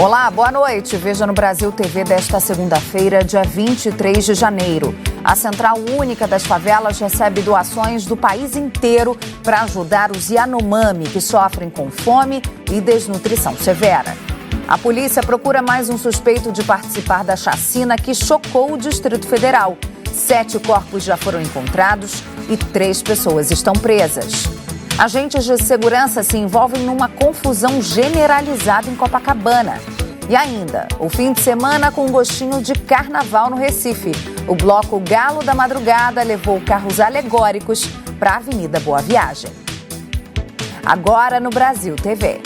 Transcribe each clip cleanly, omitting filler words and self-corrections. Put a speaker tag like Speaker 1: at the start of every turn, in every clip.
Speaker 1: Olá, boa noite. Veja no Brasil TV desta segunda-feira, dia 23 de janeiro. A Central Única das Favelas recebe doações do país inteiro para ajudar os Yanomami, que sofrem com fome e desnutrição severa. A polícia procura mais um suspeito de participar da chacina que chocou o Distrito Federal. 7 corpos já foram encontrados e 3 pessoas estão presas. Agentes de segurança se envolvem numa confusão generalizada em Copacabana. E ainda, o fim de semana com um gostinho de carnaval no Recife. O bloco Galo da Madrugada levou carros alegóricos para a Avenida Boa Viagem. Agora no Brasil TV.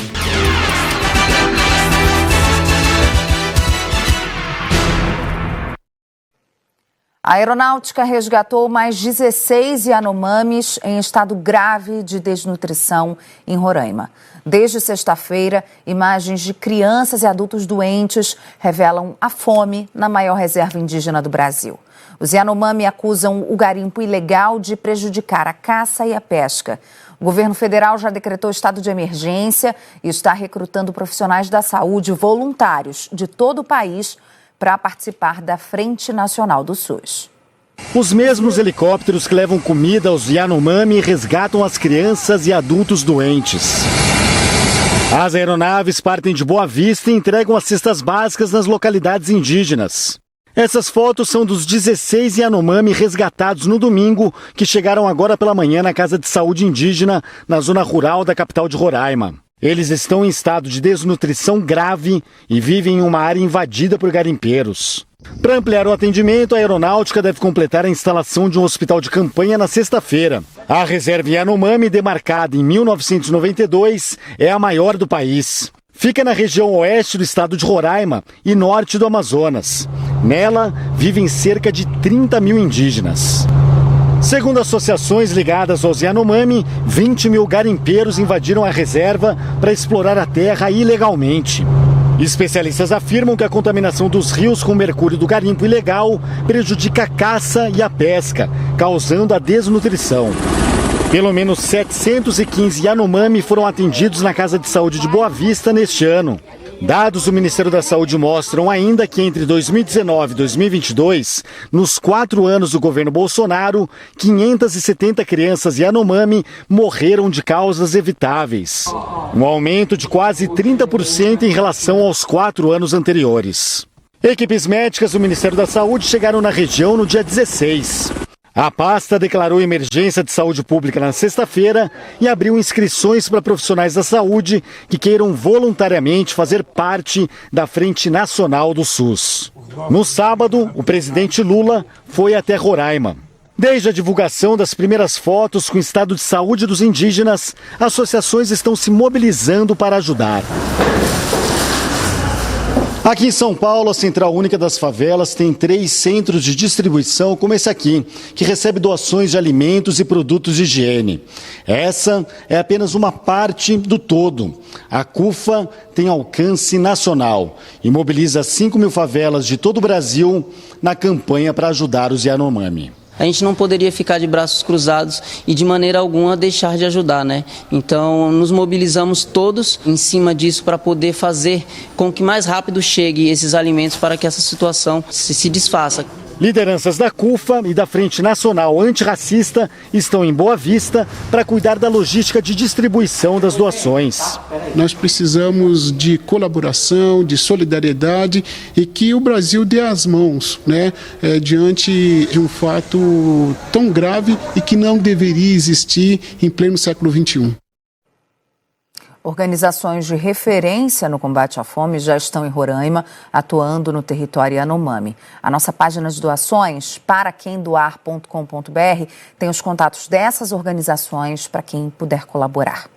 Speaker 1: A aeronáutica resgatou mais 16 Yanomamis em estado grave de desnutrição em Roraima. Desde sexta-feira, imagens de crianças e adultos doentes revelam a fome na maior reserva indígena do Brasil. Os Yanomami acusam o garimpo ilegal de prejudicar a caça e a pesca. O governo federal já decretou estado de emergência e está recrutando profissionais da saúde voluntários de todo o país para participar da Frente Nacional do SUS.
Speaker 2: Os mesmos helicópteros que levam comida aos Yanomami resgatam as crianças e adultos doentes. As aeronaves partem de Boa Vista e entregam as cestas básicas nas localidades indígenas. Essas fotos são dos 16 Yanomami resgatados no domingo, que chegaram agora pela manhã na Casa de Saúde Indígena, na zona rural da capital de Roraima. Eles estão em estado de desnutrição grave e vivem em uma área invadida por garimpeiros. Para ampliar o atendimento, a aeronáutica deve completar a instalação de um hospital de campanha na sexta-feira. A reserva Yanomami, demarcada em 1992, é a maior do país. Fica na região oeste do estado de Roraima e norte do Amazonas. Nela, vivem cerca de 30 mil indígenas. Segundo associações ligadas aos Yanomami, 20 mil garimpeiros invadiram a reserva para explorar a terra ilegalmente. Especialistas afirmam que a contaminação dos rios com mercúrio do garimpo ilegal prejudica a caça e a pesca, causando a desnutrição. Pelo menos 715 Yanomami foram atendidos na Casa de Saúde de Boa Vista neste ano. Dados do Ministério da Saúde mostram ainda que entre 2019 e 2022, nos 4 anos do governo Bolsonaro, 570 crianças Yanomami morreram de causas evitáveis. Um aumento de quase 30% em relação aos 4 anos anteriores. Equipes médicas do Ministério da Saúde chegaram na região no dia 16. A pasta declarou emergência de saúde pública na sexta-feira e abriu inscrições para profissionais da saúde que queiram voluntariamente fazer parte da Frente Nacional do SUS. No sábado, o presidente Lula foi até Roraima. Desde a divulgação das primeiras fotos com o estado de saúde dos indígenas, associações estão se mobilizando para ajudar. Aqui em São Paulo, a Central Única das Favelas tem 3 centros de distribuição como esse aqui, que recebe doações de alimentos e produtos de higiene. Essa é apenas uma parte do todo. A CUFA tem alcance nacional e mobiliza 5 mil favelas de todo o Brasil na campanha para ajudar os Yanomami.
Speaker 3: A gente não poderia ficar de braços cruzados e de maneira alguma deixar de ajudar, né? Então nos mobilizamos todos em cima disso para poder fazer com que mais rápido chegue esses alimentos para que essa situação se desfaça.
Speaker 2: Lideranças da CUFA e da Frente Nacional Antirracista estão em Boa Vista para cuidar da logística de distribuição das doações.
Speaker 4: Nós precisamos de colaboração, de solidariedade e que o Brasil dê as mãos, né, diante de um fato tão grave e que não deveria existir em pleno século XXI.
Speaker 1: Organizações de referência no combate à fome já estão em Roraima, atuando no território Yanomami. A nossa página de doações, paraquemdoar.com.br, tem os contatos dessas organizações para quem puder colaborar.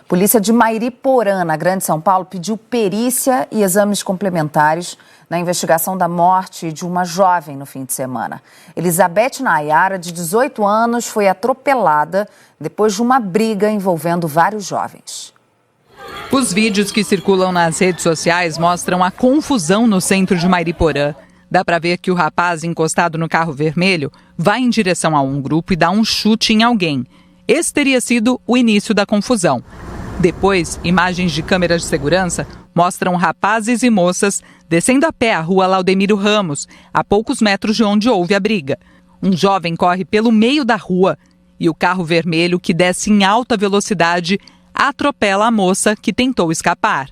Speaker 1: Polícia de Mairiporã, na Grande São Paulo, pediu perícia e exames complementares na investigação da morte de uma jovem no fim de semana. Elizabeth Nayara, de 18 anos, foi atropelada depois de uma briga envolvendo vários jovens.
Speaker 5: Os vídeos que circulam nas redes sociais mostram a confusão no centro de Mairiporã. Dá para ver que o rapaz encostado no carro vermelho vai em direção a um grupo e dá um chute em alguém. Esse teria sido o início da confusão. Depois, imagens de câmeras de segurança mostram rapazes e moças descendo a pé a rua Laudemiro Ramos, a poucos metros de onde houve a briga. Um jovem corre pelo meio da rua e o carro vermelho, que desce em alta velocidade, atropela a moça que tentou escapar.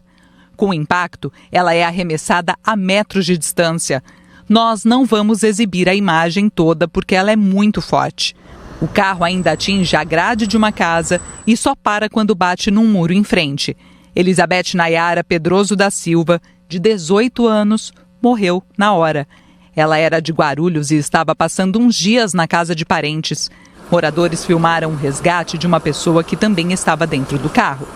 Speaker 5: Com o impacto, ela é arremessada a metros de distância. Nós não vamos exibir a imagem toda porque ela é muito forte. O carro ainda atinge a grade de uma casa e só para quando bate num muro em frente. Elizabeth Nayara Pedroso da Silva, de 18 anos, morreu na hora. Ela era de Guarulhos e estava passando uns dias na casa de parentes. Moradores filmaram o resgate de uma pessoa que também estava dentro do carro.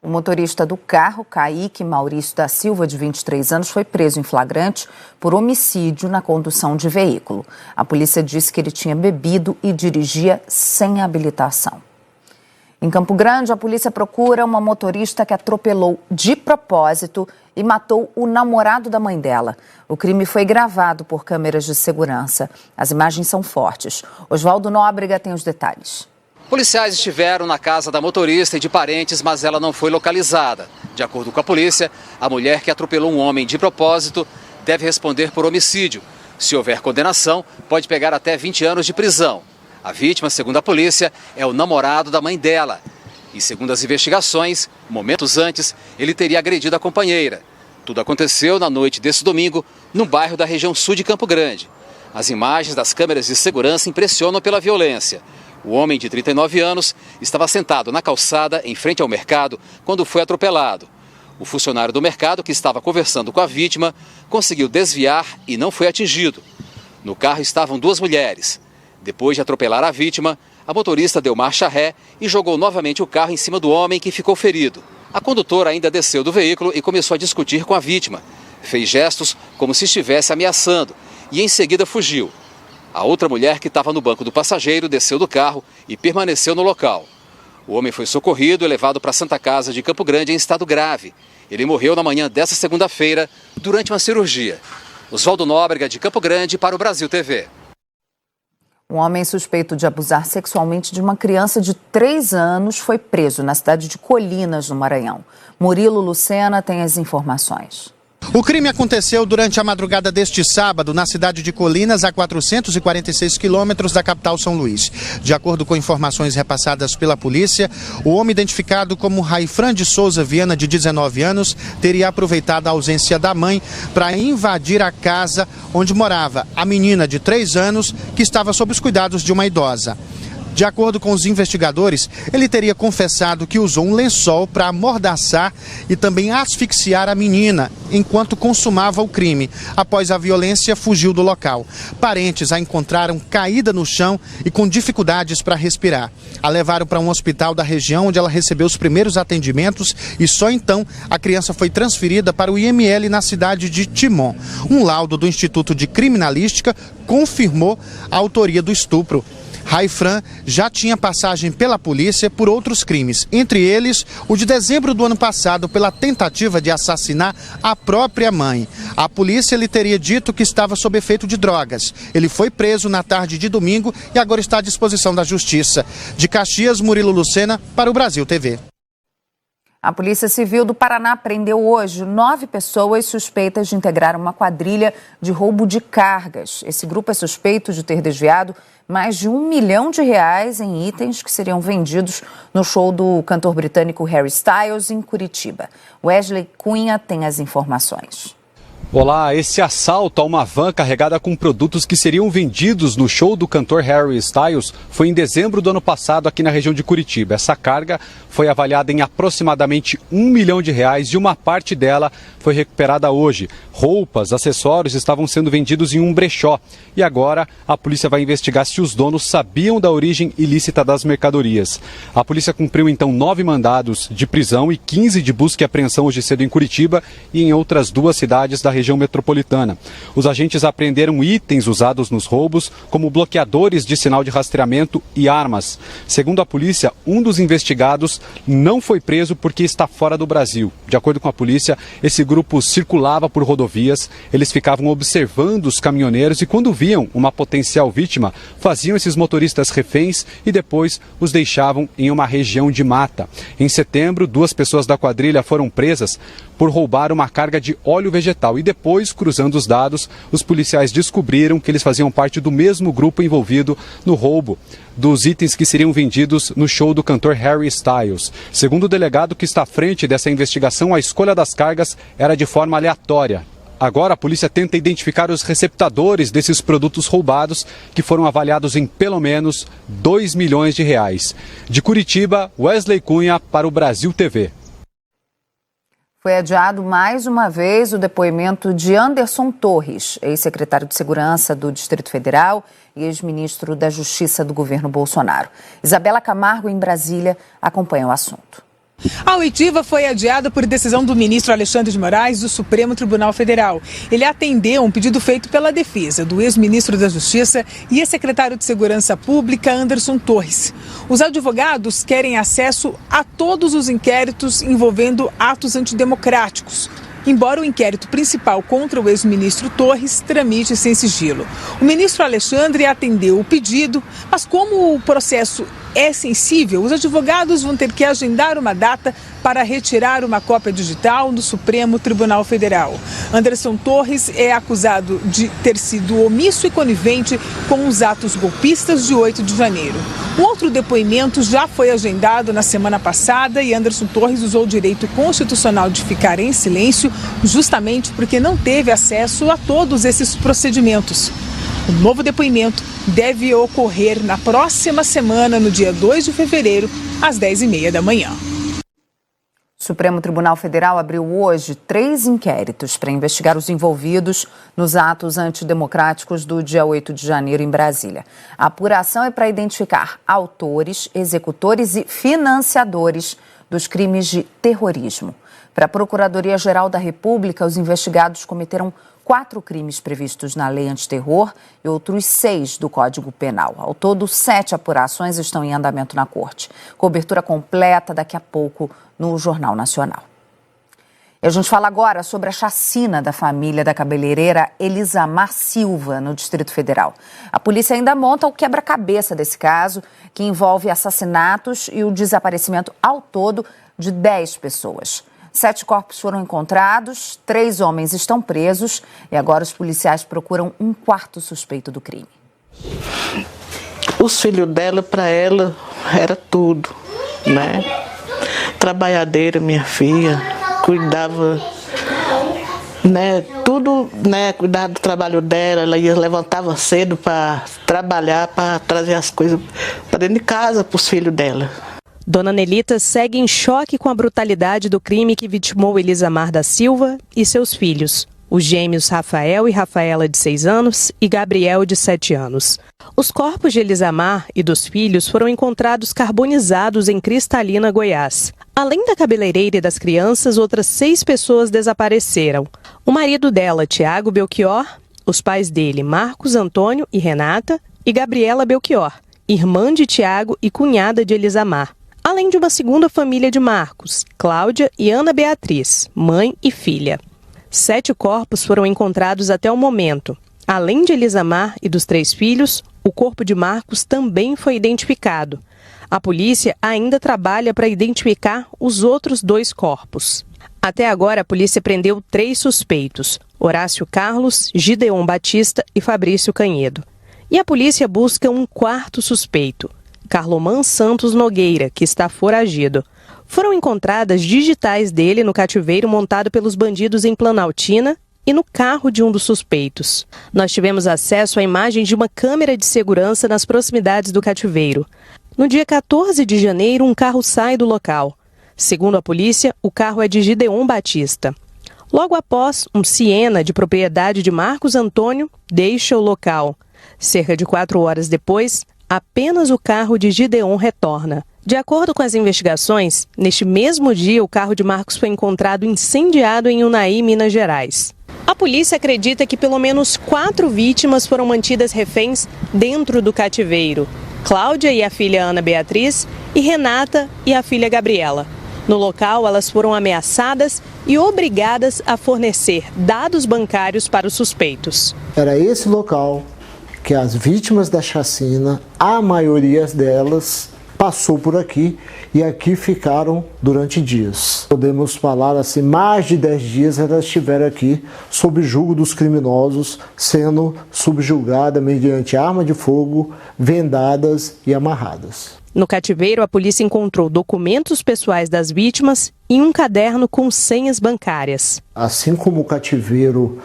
Speaker 1: O motorista do carro, Kaique Maurício da Silva, de 23 anos, foi preso em flagrante por homicídio na condução de veículo. A polícia disse que ele tinha bebido e dirigia sem habilitação. Em Campo Grande, a polícia procura uma motorista que atropelou de propósito e matou o namorado da mãe dela. O crime foi gravado por câmeras de segurança. As imagens são fortes. Oswaldo Nóbrega tem os detalhes.
Speaker 6: Policiais estiveram na casa da motorista e de parentes, mas ela não foi localizada. De acordo com a polícia, a mulher que atropelou um homem de propósito deve responder por homicídio. Se houver condenação, pode pegar até 20 anos de prisão. A vítima, segundo a polícia, é o namorado da mãe dela. E segundo as investigações, momentos antes, ele teria agredido a companheira. Tudo aconteceu na noite desse domingo, no bairro da região sul de Campo Grande. As imagens das câmeras de segurança impressionam pela violência. O homem de 39 anos estava sentado na calçada em frente ao mercado quando foi atropelado. O funcionário do mercado, que estava conversando com a vítima, conseguiu desviar e não foi atingido. No carro estavam duas mulheres. Depois de atropelar a vítima, a motorista deu marcha ré e jogou novamente o carro em cima do homem, que ficou ferido. A condutora ainda desceu do veículo e começou a discutir com a vítima. Fez gestos como se estivesse ameaçando e em seguida fugiu. A outra mulher, que estava no banco do passageiro, desceu do carro e permaneceu no local. O homem foi socorrido e levado para a Santa Casa de Campo Grande em estado grave. Ele morreu na manhã desta segunda-feira durante uma cirurgia. Oswaldo Nóbrega, de Campo Grande, para o Brasil TV.
Speaker 1: Um homem suspeito de abusar sexualmente de uma criança de 3 anos foi preso na cidade de Colinas, no Maranhão. Murilo Lucena tem as informações.
Speaker 7: O crime aconteceu durante a madrugada deste sábado na cidade de Colinas, a 446 quilômetros da capital São Luís. De acordo com informações repassadas pela polícia, o homem identificado como Raifran de Souza Viana, de 19 anos, teria aproveitado a ausência da mãe para invadir a casa onde morava a menina de 3 anos, que estava sob os cuidados de uma idosa. De acordo com os investigadores, ele teria confessado que usou um lençol para amordaçar e também asfixiar a menina enquanto consumava o crime. Após a violência, fugiu do local. Parentes a encontraram caída no chão e com dificuldades para respirar. A levaram para um hospital da região, onde ela recebeu os primeiros atendimentos, e só então a criança foi transferida para o IML na cidade de Timon. Um laudo do Instituto de Criminalística confirmou a autoria do estupro. Raifran já tinha passagem pela polícia por outros crimes, entre eles o de dezembro do ano passado pela tentativa de assassinar a própria mãe. A polícia lhe teria dito que estava sob efeito de drogas. Ele foi preso na tarde de domingo e agora está à disposição da justiça. De Caxias, Murilo Lucena, para o Brasil TV.
Speaker 1: A Polícia Civil do Paraná prendeu hoje 9 pessoas suspeitas de integrar uma quadrilha de roubo de cargas. Esse grupo é suspeito de ter desviado mais de R$1 milhão em itens que seriam vendidos no show do cantor britânico Harry Styles em Curitiba. Wesley Cunha tem as informações.
Speaker 8: Olá, esse assalto a uma van carregada com produtos que seriam vendidos no show do cantor Harry Styles foi em dezembro do ano passado aqui na região de Curitiba. Essa carga foi avaliada em aproximadamente R$1 milhão e uma parte dela foi recuperada hoje. Roupas, acessórios estavam sendo vendidos em um brechó e agora a polícia vai investigar se os donos sabiam da origem ilícita das mercadorias. A polícia cumpriu então 9 mandados de prisão e 15 de busca e apreensão hoje cedo em Curitiba e em outras 2 cidades da região região metropolitana. Os agentes apreenderam itens usados nos roubos, como bloqueadores de sinal de rastreamento e armas. Segundo a polícia, um dos investigados não foi preso porque está fora do Brasil. De acordo com a polícia, esse grupo circulava por rodovias, eles ficavam observando os caminhoneiros e quando viam uma potencial vítima, faziam esses motoristas reféns e depois os deixavam em uma região de mata. Em setembro, 2 pessoas da quadrilha foram presas por roubar uma carga de óleo vegetal e depois, cruzando os dados, os policiais descobriram que eles faziam parte do mesmo grupo envolvido no roubo dos itens que seriam vendidos no show do cantor Harry Styles. Segundo o delegado que está à frente dessa investigação, a escolha das cargas era de forma aleatória. Agora a polícia tenta identificar os receptadores desses produtos roubados, que foram avaliados em pelo menos R$2 milhões. De Curitiba, Wesley Cunha para o Brasil TV.
Speaker 1: Foi adiado mais uma vez o depoimento de Anderson Torres, ex-secretário de Segurança do Distrito Federal e ex-ministro da Justiça do governo Bolsonaro. Isabela Camargo, em Brasília, acompanha o assunto.
Speaker 9: A oitiva foi adiada por decisão do ministro Alexandre de Moraes do Supremo Tribunal Federal. Ele atendeu um pedido feito pela defesa do ex-ministro da Justiça e ex-secretário de Segurança Pública, Anderson Torres. Os advogados querem acesso a todos os inquéritos envolvendo atos antidemocráticos, embora o inquérito principal contra o ex-ministro Torres tramite sem sigilo. O ministro Alexandre atendeu o pedido, mas como o processo é sensível, os advogados vão ter que agendar uma data para retirar uma cópia digital do Supremo Tribunal Federal. Anderson Torres é acusado de ter sido omisso e conivente com os atos golpistas de 8 de janeiro. Um outro depoimento já foi agendado na semana passada e Anderson Torres usou o direito constitucional de ficar em silêncio justamente porque não teve acesso a todos esses procedimentos. O novo depoimento deve ocorrer na próxima semana, no dia 2 de fevereiro, às 10h30 da manhã.
Speaker 1: O Supremo Tribunal Federal abriu hoje 3 inquéritos para investigar os envolvidos nos atos antidemocráticos do dia 8 de janeiro em Brasília. A apuração é para identificar autores, executores e financiadores dos crimes de terrorismo. Para a Procuradoria-Geral da República, os investigados cometeram 4 crimes previstos na Lei Antiterror e outros 6 do Código Penal. Ao todo, 7 apurações estão em andamento na Corte. Cobertura completa daqui a pouco no Jornal Nacional. E a gente fala agora sobre a chacina da família da cabeleireira Elisamar Silva, no Distrito Federal. A polícia ainda monta o quebra-cabeça desse caso, que envolve assassinatos e o desaparecimento ao todo de 10 pessoas. 7 corpos foram encontrados, 3 homens estão presos e agora os policiais procuram um 4º suspeito do crime.
Speaker 10: Os filhos dela, para ela, era tudo, né? Trabalhadeira, minha filha, cuidava, né? Tudo, né? Cuidava do trabalho dela, ela levantava cedo para trabalhar, para trazer as coisas para dentro de casa para os filhos dela.
Speaker 11: Dona Nelita segue em choque com a brutalidade do crime que vitimou Elisamar da Silva e seus filhos, os gêmeos Rafael e Rafaela, de 6 anos, e Gabriel, de 7 anos. Os corpos de Elisamar e dos filhos foram encontrados carbonizados em Cristalina, Goiás. Além da cabeleireira e das crianças, outras 6 pessoas desapareceram. O marido dela, Tiago Belchior, os pais dele, Marcos Antônio e Renata, e Gabriela Belchior, irmã de Tiago e cunhada de Elisamar. Além de uma segunda família de Marcos, Cláudia e Ana Beatriz, mãe e filha. 7 corpos foram encontrados até o momento. Além de Elisamar e dos 3 filhos, o corpo de Marcos também foi identificado. A polícia ainda trabalha para identificar os outros 2 corpos. Até agora, a polícia prendeu 3 suspeitos: Horácio Carlos, Gideon Batista e Fabrício Canhedo. E a polícia busca um 4º suspeito: Carloman Santos Nogueira, que está foragido. Foram encontradas digitais dele no cativeiro montado pelos bandidos em Planaltina e no carro de um dos suspeitos. Nós tivemos acesso à imagem de uma câmera de segurança nas proximidades do cativeiro. No dia 14 de janeiro, um carro sai do local. Segundo a polícia, o carro é de Gideon Batista. Logo após, um Siena de propriedade de Marcos Antônio deixa o local. Cerca de 4 horas depois, apenas o carro de Gideon retorna. De acordo com as investigações, neste mesmo dia o carro de Marcos foi encontrado incendiado em Unai, Minas Gerais. A polícia acredita que pelo menos 4 vítimas foram mantidas reféns dentro do cativeiro. Cláudia e a filha Ana Beatriz e Renata e a filha Gabriela. No local, elas foram ameaçadas e obrigadas a fornecer dados bancários para os suspeitos.
Speaker 12: Era esse local que as vítimas da chacina, a maioria delas, passou por aqui e aqui ficaram durante dias. Podemos falar assim, mais de 10 dias elas estiveram aqui sob julgo dos criminosos, sendo subjugadas mediante arma de fogo, vendadas e amarradas.
Speaker 11: No cativeiro, a polícia encontrou documentos pessoais das vítimas e um caderno com senhas bancárias.
Speaker 12: Assim como o cativeiro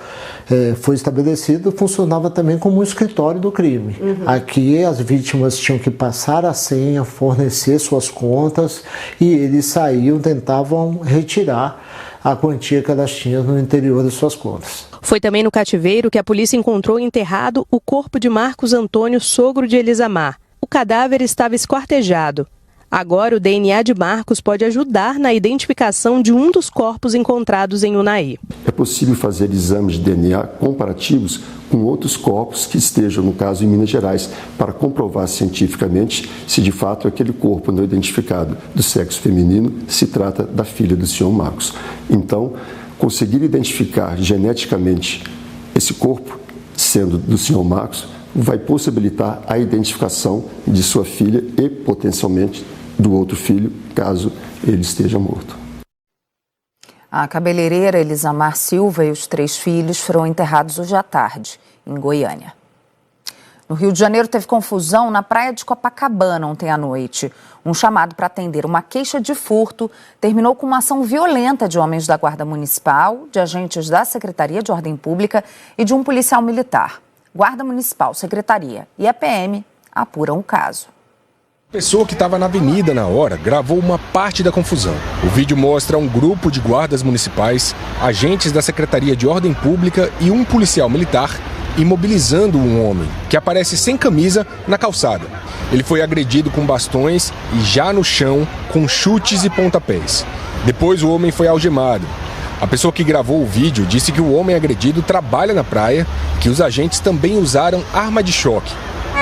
Speaker 12: foi estabelecido, funcionava também como um escritório do crime. Aqui as vítimas tinham que passar a senha, fornecer suas contas e eles saíam, tentavam retirar a quantia que elas tinham no interior de suas contas.
Speaker 11: Foi também no cativeiro que a polícia encontrou enterrado o corpo de Marcos Antônio, sogro de Elisamar. O cadáver estava esquartejado. Agora, o DNA de Marcos pode ajudar na identificação de um dos corpos encontrados em Unai.
Speaker 13: É possível fazer exames de DNA comparativos com outros corpos que estejam, no caso, em Minas Gerais, para comprovar cientificamente se de fato aquele corpo não identificado do sexo feminino se trata da filha do senhor Marcos. Então, conseguir identificar geneticamente esse corpo, sendo do senhor Marcos, vai possibilitar a identificação de sua filha e, potencialmente, do outro filho, caso ele esteja morto.
Speaker 1: A cabeleireira Elisamar Silva e os 3 filhos foram enterrados hoje à tarde, em Goiânia. No Rio de Janeiro, teve confusão na praia de Copacabana ontem à noite. Um chamado para atender uma queixa de furto terminou com uma ação violenta de homens da Guarda Municipal, de agentes da Secretaria de Ordem Pública e de um policial militar. Guarda Municipal, Secretaria e a PM apuram o caso.
Speaker 14: A pessoa que estava na avenida na hora gravou uma parte da confusão. O vídeo mostra um grupo de guardas municipais, agentes da Secretaria de Ordem Pública e um policial militar imobilizando um homem que aparece sem camisa na calçada. Ele foi agredido com bastões e já no chão com chutes e pontapés. Depois o homem foi algemado. A pessoa que gravou o vídeo disse que o homem agredido trabalha na praia, que os agentes também usaram arma de choque.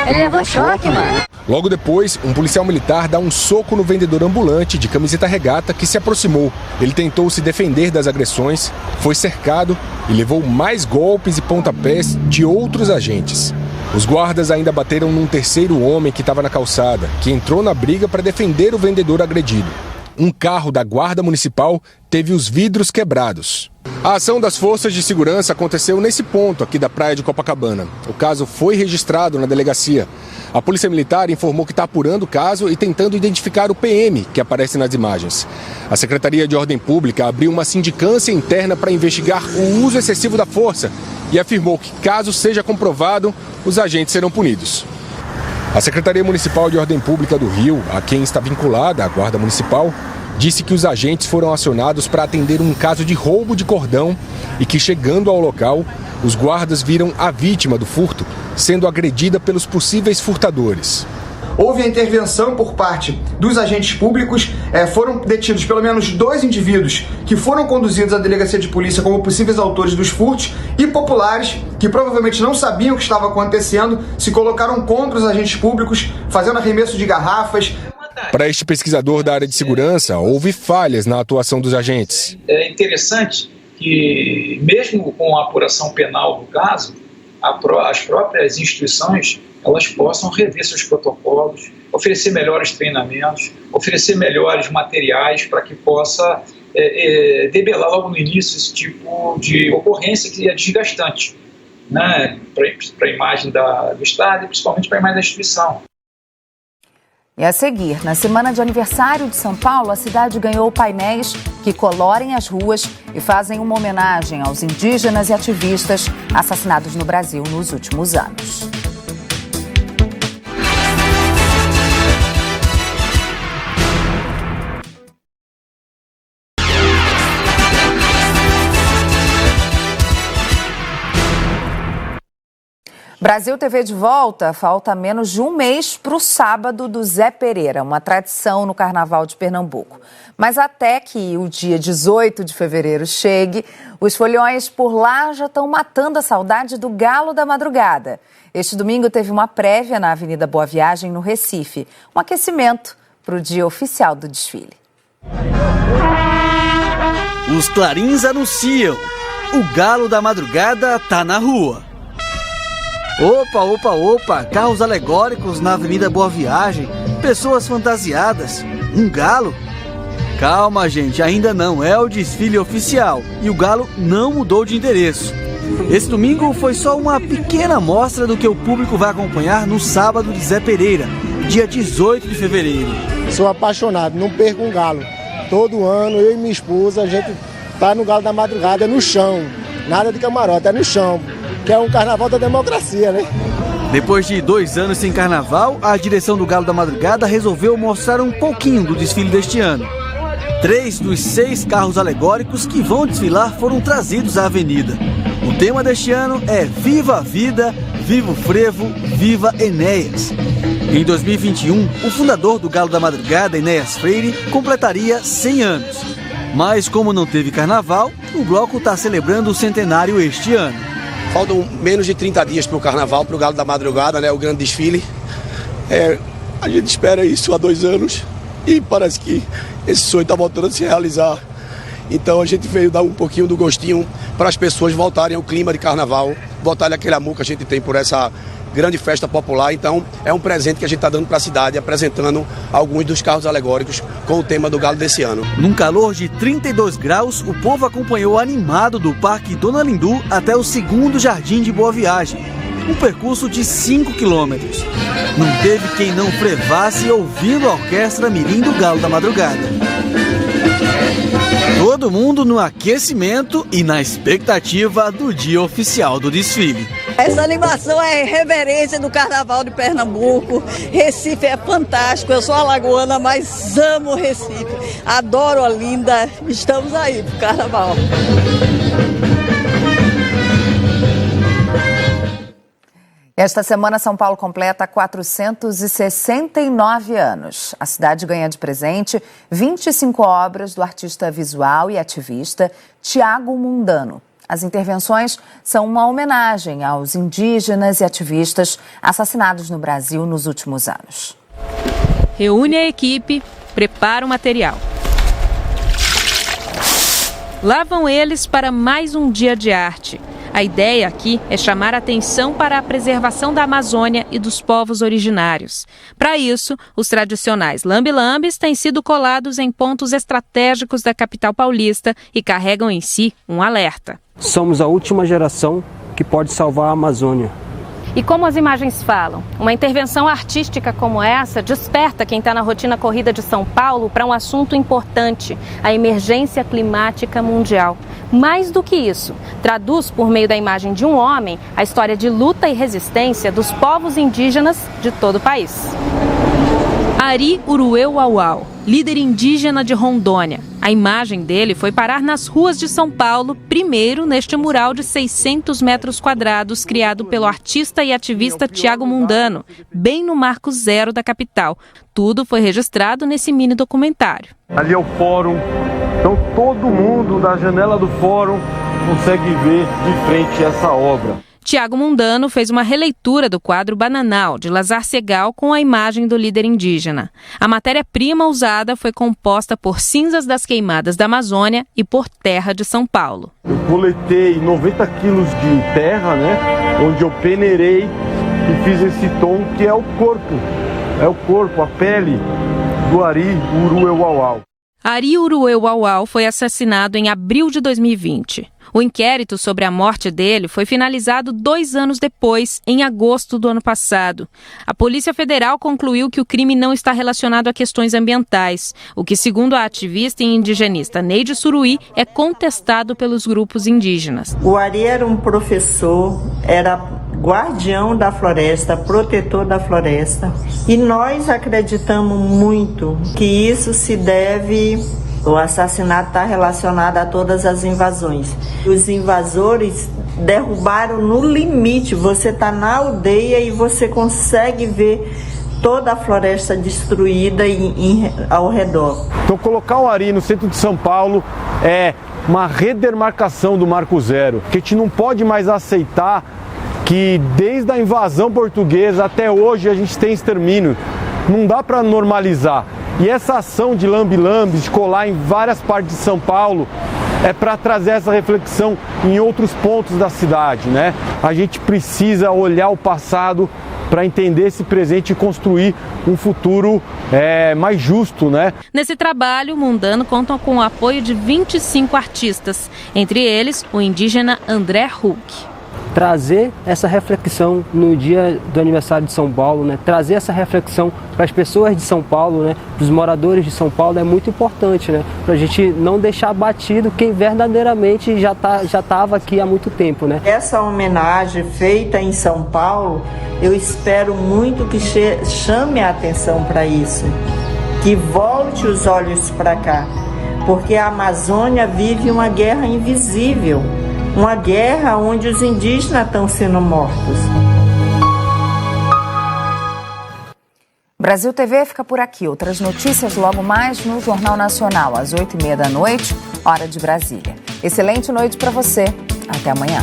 Speaker 15: Ele levou choque, mano.
Speaker 14: Logo depois, um policial militar dá um soco no vendedor ambulante de camiseta regata que se aproximou. Ele tentou se defender das agressões, foi cercado e levou mais golpes e pontapés de outros agentes. Os guardas ainda bateram num terceiro homem que estava na calçada, que entrou na briga para defender o vendedor agredido. Um carro da Guarda Municipal teve os vidros quebrados. A ação das forças de segurança aconteceu nesse ponto aqui da praia de Copacabana. O caso foi registrado na delegacia. A Polícia Militar informou que está apurando o caso e tentando identificar o PM que aparece nas imagens. A Secretaria de Ordem Pública abriu uma sindicância interna para investigar o uso excessivo da força e afirmou que, caso seja comprovado, os agentes serão punidos. A Secretaria Municipal de Ordem Pública do Rio, a quem está vinculada a Guarda Municipal, disse que os agentes foram acionados para atender um caso de roubo de cordão e que, chegando ao local, os guardas viram a vítima do furto sendo agredida pelos possíveis furtadores.
Speaker 16: Houve a intervenção por parte dos agentes públicos, foram detidos pelo menos 2 indivíduos que foram conduzidos à delegacia de polícia como possíveis autores dos furtos e populares que provavelmente não sabiam o que estava acontecendo, se colocaram contra os agentes públicos, fazendo arremesso de garrafas.
Speaker 14: Para este pesquisador da área de segurança, houve falhas na atuação dos agentes.
Speaker 17: É interessante que, mesmo com a apuração penal do caso, as próprias instituições elas possam rever seus protocolos, oferecer melhores treinamentos, oferecer melhores materiais para que possa debelar logo no início esse tipo de ocorrência que é desgastante, né, para a imagem do Estado e principalmente para a imagem da instituição.
Speaker 1: E a seguir, na semana de aniversário de São Paulo, a cidade ganhou painéis que colorem as ruas e fazem uma homenagem aos indígenas e ativistas assassinados no Brasil nos últimos anos. Brasil TV de volta, falta menos de um mês para o sábado do Zé Pereira, uma tradição no Carnaval de Pernambuco. Mas até que o dia 18 de fevereiro chegue, os foliões por lá já estão matando a saudade do Galo da Madrugada. Este domingo teve uma prévia na Avenida Boa Viagem, no Recife, um aquecimento para o dia oficial do desfile.
Speaker 18: Os clarins anunciam, o Galo da Madrugada tá na rua. Opa, carros alegóricos na Avenida Boa Viagem, pessoas fantasiadas, um galo? Calma, gente, ainda não é o desfile oficial e o Galo não mudou de endereço. Esse domingo foi só uma pequena amostra do que o público vai acompanhar no sábado de Zé Pereira, dia 18 de fevereiro.
Speaker 19: Sou apaixonado, não perco um galo. Todo ano, eu e minha esposa, a gente tá no Galo da Madrugada, no chão, nada de camarote, é no chão. Que é um carnaval da democracia, né?
Speaker 18: Depois de 2 anos sem carnaval, a direção do Galo da Madrugada resolveu mostrar um pouquinho do desfile deste ano. 3 dos 6 carros alegóricos que vão desfilar foram trazidos à avenida. O tema deste ano é Viva a Vida, Viva o Frevo, Viva Enéas. Em 2021, o fundador do Galo da Madrugada, Enéas Freire, completaria 100 anos. Mas como não teve carnaval, o bloco está celebrando o centenário este ano.
Speaker 20: Faltam menos de 30 dias para o carnaval, para o Galo da Madrugada, né, o grande desfile. A gente espera isso há 2 anos e parece que esse sonho está voltando a se realizar. Então a gente veio dar um pouquinho do gostinho para as pessoas voltarem ao clima de carnaval, voltarem àquele amor que a gente tem por essa grande festa popular. Então é um presente que a gente está dando para a cidade, apresentando alguns dos carros alegóricos com o tema do Galo desse ano.
Speaker 18: Num calor de 32 graus, o povo acompanhou animado do Parque Dona Lindu até o 2º Jardim de Boa Viagem, um percurso de 5 quilômetros. Não teve quem não frevasse ouvindo a orquestra mirim do Galo da Madrugada. Todo mundo no aquecimento e na expectativa do dia oficial do desfile.
Speaker 21: Essa animação é reverência do Carnaval de Pernambuco. Recife é fantástico. Eu sou alagoana, mas amo Recife. Adoro Olinda. Estamos aí pro Carnaval.
Speaker 1: Esta semana, São Paulo completa 469 anos. A cidade ganha de presente 25 obras do artista visual e ativista Tiago Mundano. As intervenções são uma homenagem aos indígenas e ativistas assassinados no Brasil nos últimos anos.
Speaker 11: Reúne a equipe, prepara o material. Lá vão eles para mais um dia de arte. A ideia aqui é chamar a atenção para a preservação da Amazônia e dos povos originários. Para isso, os tradicionais lambe-lambes têm sido colados em pontos estratégicos da capital paulista e carregam em si um alerta.
Speaker 22: Somos a última geração que pode salvar a Amazônia.
Speaker 11: E como as imagens falam, uma intervenção artística como essa desperta quem está na rotina corrida de São Paulo para um assunto importante, a emergência climática mundial. Mais do que isso, traduz por meio da imagem de um homem a história de luta e resistência dos povos indígenas de todo o país. Ari Urueu-Uauau, líder indígena de Rondônia. A imagem dele foi parar nas ruas de São Paulo, primeiro neste mural de 600 metros quadrados criado pelo artista e ativista Tiago Mundano, bem no marco zero da capital. Tudo foi registrado nesse mini documentário.
Speaker 23: Ali é o fórum, então todo mundo da janela do fórum consegue ver de frente essa obra.
Speaker 11: Tiago Mundano fez uma releitura do quadro Bananal, de Lazar Segal, com a imagem do líder indígena. A matéria-prima usada foi composta por cinzas das queimadas da Amazônia e por terra de São Paulo.
Speaker 23: Eu coletei 90 quilos de terra, onde eu peneirei e fiz esse tom que é o corpo. É o corpo, a pele do Ari Urueu-Uauau.
Speaker 11: Ari Urueu-Uauau foi assassinado em abril de 2020. O inquérito sobre a morte dele foi finalizado 2 anos depois, em agosto do ano passado. A Polícia Federal concluiu que o crime não está relacionado a questões ambientais, o que, segundo a ativista e indigenista Neide Suruí, é contestado pelos grupos indígenas.
Speaker 24: O Ari era um professor, era guardião da floresta, protetor da floresta, e nós acreditamos muito que isso se deve... O assassinato está relacionado a todas as invasões. Os invasores derrubaram no limite. Você está na aldeia e você consegue ver toda a floresta destruída ao redor.
Speaker 23: Então colocar o Ari no centro de São Paulo é uma redemarcação do Marco Zero, que a gente não pode mais aceitar que desde a invasão portuguesa até hoje a gente tem extermínio. Não dá para normalizar. E essa ação de lambe-lambe, de colar em várias partes de São Paulo, é para trazer essa reflexão em outros pontos da cidade, né? A gente precisa olhar o passado para entender esse presente e construir um futuro mais justo, né?
Speaker 2: Nesse trabalho, o Mundano conta com o apoio de 25 artistas, entre eles o indígena André Huck.
Speaker 22: Trazer essa reflexão no dia do aniversário de São Paulo, né? Trazer essa reflexão para as pessoas de São Paulo, né? Para os moradores de São Paulo é muito importante, né? Para a gente não deixar batido quem verdadeiramente já estava aqui há muito tempo, né?
Speaker 24: Essa homenagem feita em São Paulo, eu espero muito que chame a atenção para isso, que volte os olhos para cá, porque a Amazônia vive uma guerra invisível. Uma guerra onde os indígenas estão sendo mortos.
Speaker 1: Brasil TV fica por aqui. Outras notícias logo mais no Jornal Nacional, às 20h30 da noite, hora de Brasília. Excelente noite para você. Até amanhã.